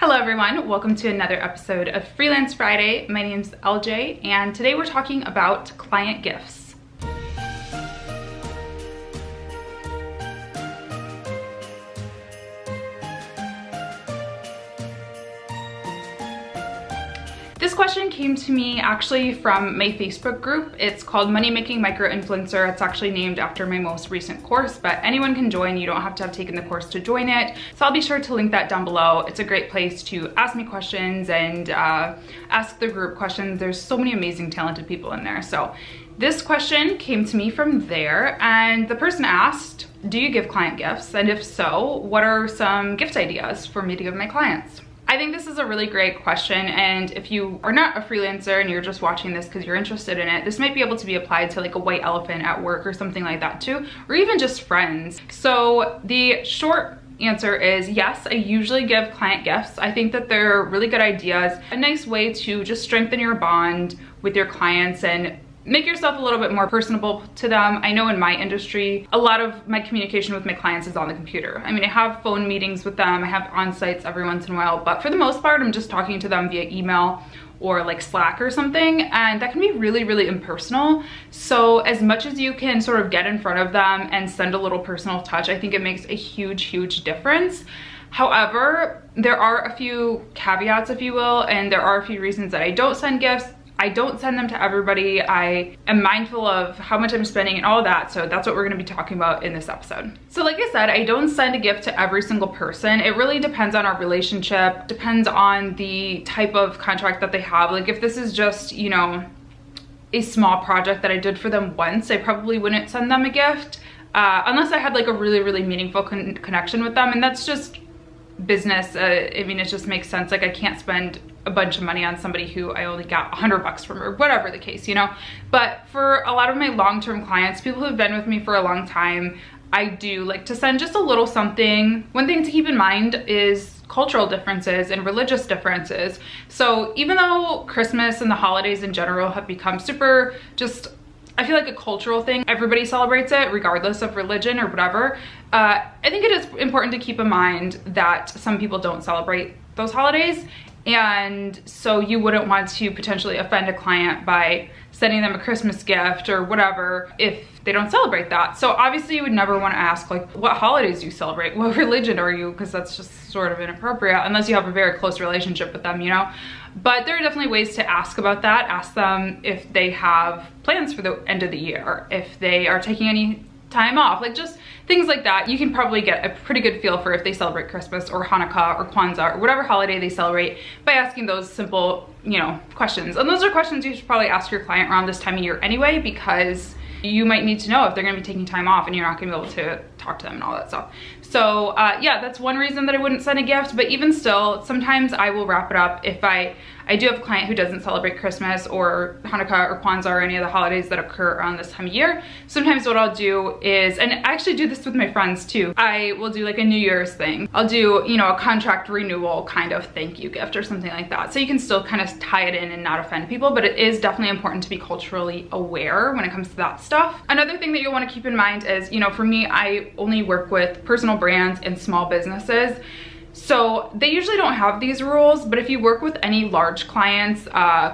Hello everyone, welcome to another episode of Freelance Friday. My name's LJ and today we're talking about client gifts. This question came to me actually from my Facebook group. It's called Money Making Micro Influencer. It's actually named after my most recent course, but anyone can join. You don't have to have taken the course to join it. So I'll be sure to link that down below. It's a great place to ask me questions and ask the group questions. There's so many amazing, talented people in there. So this question came to me from there, and the person asked, do you give client gifts? And if so, what are some gift ideas for me to give my clients? I think this is a really great question, and if you are not a freelancer and you're just watching this because you're interested in it, this might be able to be applied to like a white elephant at work or something like that too, or even just friends. So the short answer is yes, I usually give client gifts. I think that they're really good ideas, a nice way to just strengthen your bond with your clients and make yourself a little bit more personable to them. I know in my industry, a lot of my communication with my clients is on the computer. I mean, I have phone meetings with them, I have on-sites every once in a while, but for the most part, I'm just talking to them via email or like Slack or something, and that can be really, really impersonal. So as much as you can sort of get in front of them and send a little personal touch, I think it makes a huge, huge difference. However, there are a few caveats, if you will, and there are a few reasons that I don't send gifts. I don't send them to everybody. I am mindful of how much I'm spending and all that, so that's what we're gonna be talking about in this episode. So like I said, I don't send a gift to every single person. It really depends on our relationship, depends on the type of contract that they have. Like if this is just, you know, a small project that I did for them once, I probably wouldn't send them a gift unless I had like a really, really meaningful connection with them, and that's just business. I mean, it just makes sense. Like I can't spend a bunch of money on somebody who I only got $100 from, or whatever the case, you know. But for a lot of my long-term clients, people who've been with me for a long time, I do like to send just a little something. One thing to keep in mind is cultural differences and religious differences. So even though Christmas and the holidays in general have become super just, I feel like a cultural thing, everybody celebrates it regardless of religion or whatever, I think it is important to keep in mind that some people don't celebrate those holidays. And so you wouldn't want to potentially offend a client by sending them a Christmas gift or whatever if they don't celebrate that. So obviously you would never want to ask like, what holidays do you celebrate? What religion are you? Because that's just sort of inappropriate unless you have a very close relationship with them, you know? But there are definitely ways to ask about that. Ask them if they have plans for the end of the year, if they are taking any time off, like just things like that. You can probably get a pretty good feel for if they celebrate Christmas or Hanukkah or Kwanzaa or whatever holiday they celebrate by asking those simple, you know, questions. And those are questions you should probably ask your client around this time of year anyway, because you might need to know if they're gonna be taking time off and you're not gonna be able to talk to them and all that stuff. So yeah, that's one reason that I wouldn't send a gift, but even still, sometimes I will wrap it up if I do have a client who doesn't celebrate Christmas or Hanukkah or Kwanzaa or any of the holidays that occur around this time of year. Sometimes what I'll do is, and I actually do this with my friends too, I will do like a New Year's thing. I'll do, you know, a contract renewal kind of thank you gift or something like that. So you can still kind of tie it in and not offend people, but it is definitely important to be culturally aware when it comes to that stuff. Another thing that you'll want to keep in mind is, you know, for me, I only work with personal brands and small businesses. So they usually don't have these rules, but if you work with any large clients,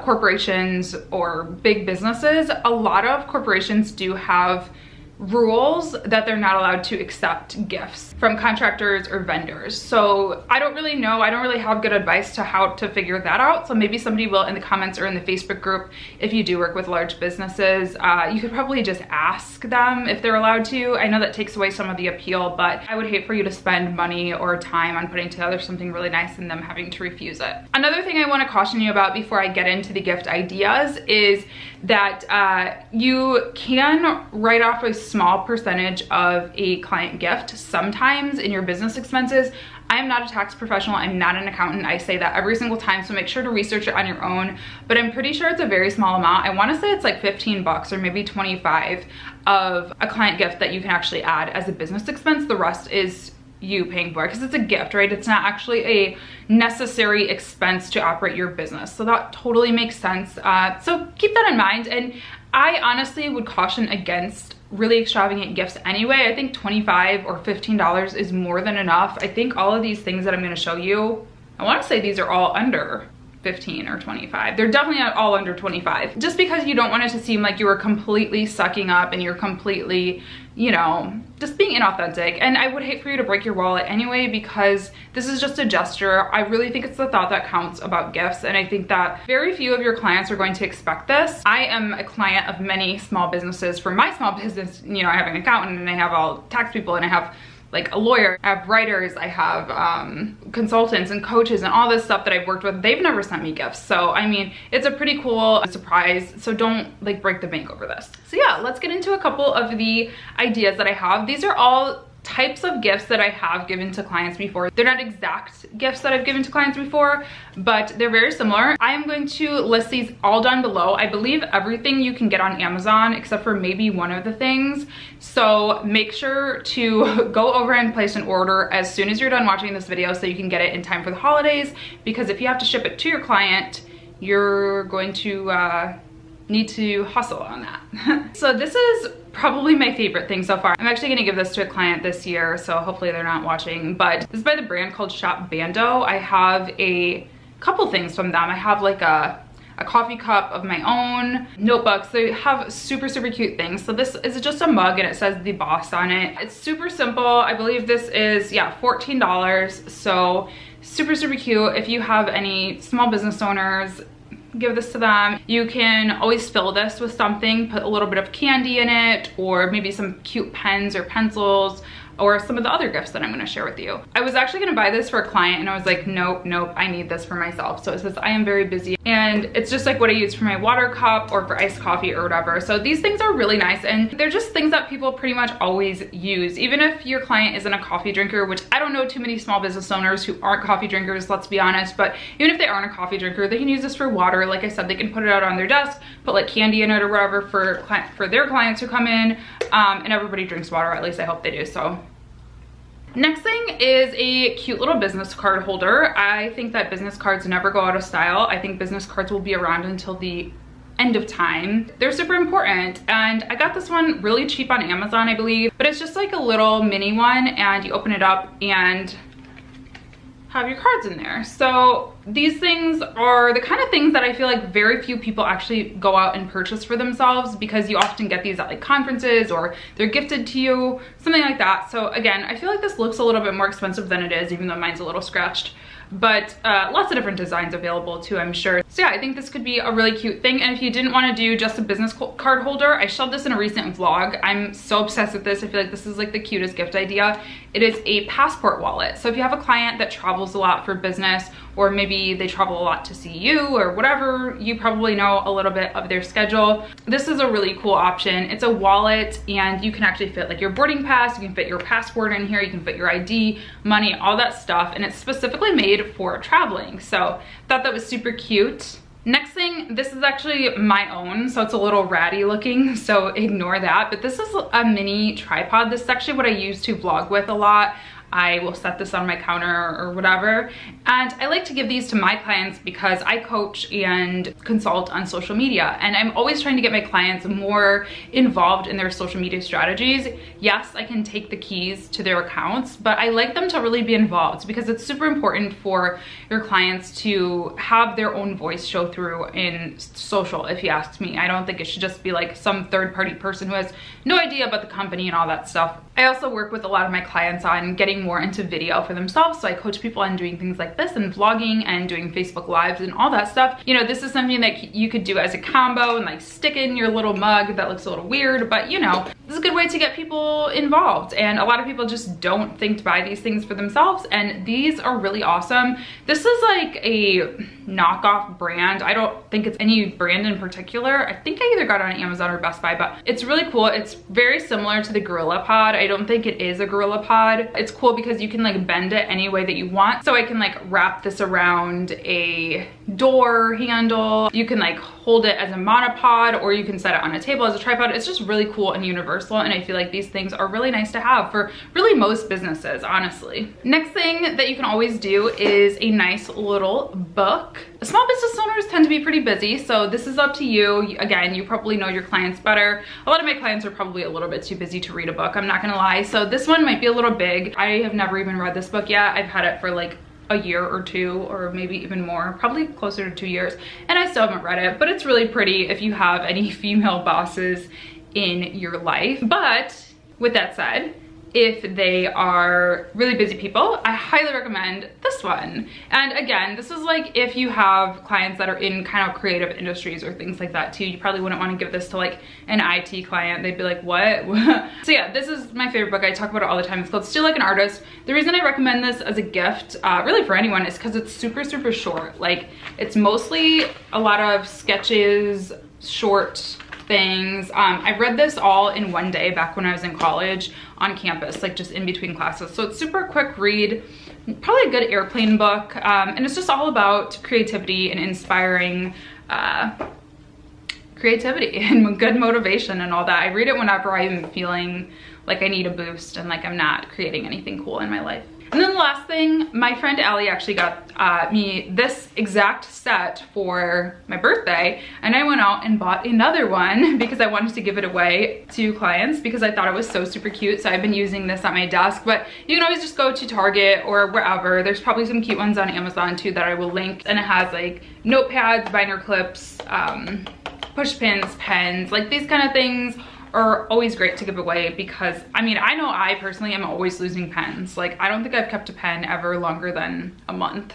corporations or big businesses, a lot of corporations do have rules that they're not allowed to accept gifts from contractors or vendors. So I don't really know, I don't really have good advice to how to figure that out. So maybe somebody will in the comments or in the Facebook group, if you do work with large businesses, you could probably just ask them if they're allowed to. I know that takes away some of the appeal, but I would hate for you to spend money or time on putting together something really nice and them having to refuse it. Another thing I want to caution you about before I get into the gift ideas is that you can write off a small percentage of a client gift sometimes in your business expenses. I'm not a tax professional, I'm not an accountant. I say that every single time, so make sure to research it on your own, but I'm pretty sure it's a very small amount. I want to say it's like 15 bucks or maybe 25 of a client gift that you can actually add as a business expense. The rest is you paying for it because it's a gift, right? It's not actually a necessary expense to operate your business. So that totally makes sense. So keep that in mind. And I honestly would caution against really extravagant gifts anyway. I think $25 or $15 is more than enough. I think all of these things that I'm going to show you I want to say these are all under 15 or 25. They're definitely not all under 25. Just because you don't want it to seem like you were completely sucking up and you're completely, you know, just being inauthentic. And I would hate for you to break your wallet anyway, because this is just a gesture. I really think it's the thought that counts about gifts. And I think that very few of your clients are going to expect this. I am a client of many small businesses. For my small business, you know, I have an accountant and I have all tax people and I have like a lawyer, I have writers, I have consultants and coaches and all this stuff that I've worked with. They've never sent me gifts. So, I mean, it's a pretty cool surprise. So don't like break the bank over this. So yeah, let's get into a couple of the ideas that I have. These are all types of gifts that I have given to clients before. They're not exact gifts that I've given to clients before, but they're very similar. I am going to list these all down below. I believe everything you can get on Amazon except for maybe one of the things. So make sure to go over and place an order as soon as you're done watching this video so you can get it in time for the holidays, because if you have to ship it to your client, you're going to need to hustle on that. So this is probably my favorite thing so far. I'm actually gonna give this to a client this year, so hopefully they're not watching, but this is by the brand called ban.do. I have a couple things from them. I have like a coffee cup of my own, notebooks. They have super, super cute things. So this is just a mug and it says the boss on it. It's super simple. I believe this is, yeah, $14. So super, super cute. If you have any small business owners, give this to them. You can always fill this with something, put a little bit of candy in it, or maybe some cute pens or pencils, or some of the other gifts that I'm gonna share with you. I was actually gonna buy this for a client and I was like, nope, I need this for myself. So it says, I am very busy. And it's just like what I use for my water cup or for iced coffee or whatever. So these things are really nice and they're just things that people pretty much always use. Even if your client isn't a coffee drinker, which I don't know too many small business owners who aren't coffee drinkers, let's be honest, but even if they aren't a coffee drinker, they can use this for water. Like I said, they can put it out on their desk, put like candy in it or whatever for their clients who come in, and everybody drinks water, at least I hope they do. So next thing is a cute little business card holder. I think that business cards never go out of style. I think business cards will be around until the end of time. They're super important, and I got this one really cheap on Amazon, I believe, but it's just like a little mini one, and you open it up and have your cards in there. So these things are the kind of things that I feel like very few people actually go out and purchase for themselves, because you often get these at like conferences or they're gifted to you, something like that. So again, I feel like this looks a little bit more expensive than it is, even though mine's a little scratched. But lots of different designs available too, I'm sure. So yeah, I think this could be a really cute thing. And if you didn't want to do just a business card holder, I showed this in a recent vlog. I'm so obsessed with this. I feel like this is like the cutest gift idea. It is a passport wallet. So if you have a client that travels a lot for business, or maybe they travel a lot to see you or whatever, you probably know a little bit of their schedule. This is a really cool option. It's a wallet and you can actually fit like your boarding pass, you can fit your passport in here, you can fit your ID, money, all that stuff. And it's specifically made for traveling. So thought that was super cute. Next thing, this is actually my own, so it's a little ratty looking, so ignore that. But this is a mini tripod. This is actually what I use to vlog with a lot. I will set this on my counter or whatever. And I like to give these to my clients because I coach and consult on social media. And I'm always trying to get my clients more involved in their social media strategies. Yes, I can take the keys to their accounts, but I like them to really be involved because it's super important for your clients to have their own voice show through in social, if you ask me. I don't think it should just be like some third-party person who has no idea about the company and all that stuff. I also work with a lot of my clients on getting more into video for themselves. So I coach people on doing things like this and vlogging and doing Facebook Lives and all that stuff. You know, this is something that you could do as a combo and like stick in your little mug that looks a little weird, but you know, this is a good way to get people involved. And a lot of people just don't think to buy these things for themselves. And these are really awesome. This is like a knockoff brand. I don't think it's any brand in particular. I think I either got it on Amazon or Best Buy, but it's really cool. It's very similar to the Gorilla Pod. I don't think it is a Gorilla Pod. It's cool because you can like bend it any way that you want. So I can like wrap this around a door handle. You can like hold it as a monopod, or you can set it on a table as a tripod. It's just really cool and universal. And I feel like these things are really nice to have for really most businesses, honestly. Next thing that you can always do is a nice little book. Small business owners tend to be pretty busy, so this is up to you. Again, you probably know your clients better. A lot of my clients are probably a little bit too busy to read a book, I'm not gonna lie. So this one might be a little big. I have never even read this book yet. I've had it for like a year or two, or maybe even more, probably closer to 2 years, and I still haven't read it, but it's really pretty if you have any female bosses in your life. But with that said, if they are really busy people, I highly recommend this one. And again, this is like if you have clients that are in kind of creative industries or things like that too, you probably wouldn't want to give this to like an IT client. They'd be like, what? So yeah, this is my favorite book. I talk about it all the time. It's called Still Like an Artist. The reason I recommend this as a gift, really for anyone, is because it's super, super short. Like, it's mostly a lot of sketches, short things. I read this all in one day back when I was in college on campus, like just in between classes. So it's super quick read, probably a good airplane book. And it's just all about creativity and inspiring creativity and good motivation and all that. I read it whenever I'm feeling like I need a boost and like I'm not creating anything cool in my life. And then the last thing, my friend Allie actually got me this exact set for my birthday, and I went out and bought another one because I wanted to give it away to clients because I thought it was so super cute. So I've been using this at my desk, but you can always just go to Target or wherever. There's probably some cute ones on Amazon too that I will link, and it has like notepads, binder clips, push pins, pens, like these kind of things are always great to give away because, I mean, I know I personally am always losing pens. Like, I don't think I've kept a pen ever longer than a month.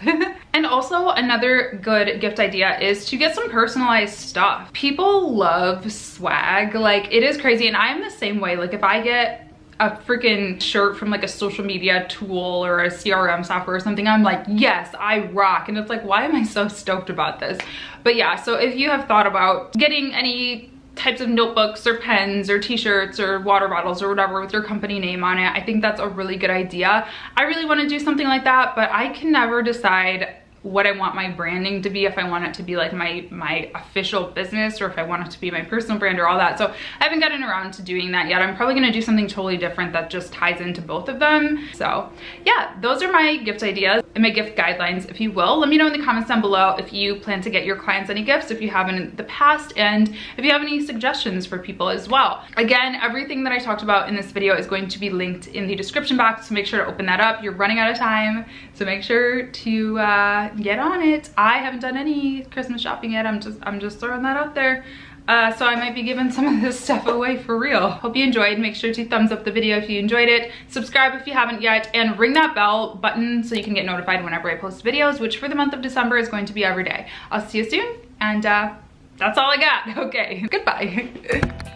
And also another good gift idea is to get some personalized stuff. People love swag. Like, it is crazy, and I am the same way. Like, if I get a freaking shirt from like a social media tool or a CRM software or something, I'm like, yes, I rock. And it's like, why am I so stoked about this? But yeah, so if you have thought about getting any types of notebooks or pens or t-shirts or water bottles or whatever with your company name on it, I think that's a really good idea. I really want to do something like that, but I can never decide what I want my branding to be, if I want it to be like my official business or if I want it to be my personal brand or all that. So I haven't gotten around to doing that yet. I'm probably gonna do something totally different that just ties into both of them. So yeah, those are my gift ideas and my gift guidelines, if you will. Let me know in the comments down below if you plan to get your clients any gifts, if you haven't in the past, and if you have any suggestions for people as well. Again, everything that I talked about in this video is going to be linked in the description box, so make sure to open that up. You're running out of time, so make sure to get on it. I haven't done any Christmas shopping yet. I'm just throwing that out there. So I might be giving some of this stuff away for real. Hope you enjoyed. Make sure to thumbs up the video if you enjoyed it. Subscribe if you haven't yet, and ring that bell button so you can get notified whenever I post videos, which for the month of December is going to be every day. I'll see you soon, and that's all I got. Okay, goodbye.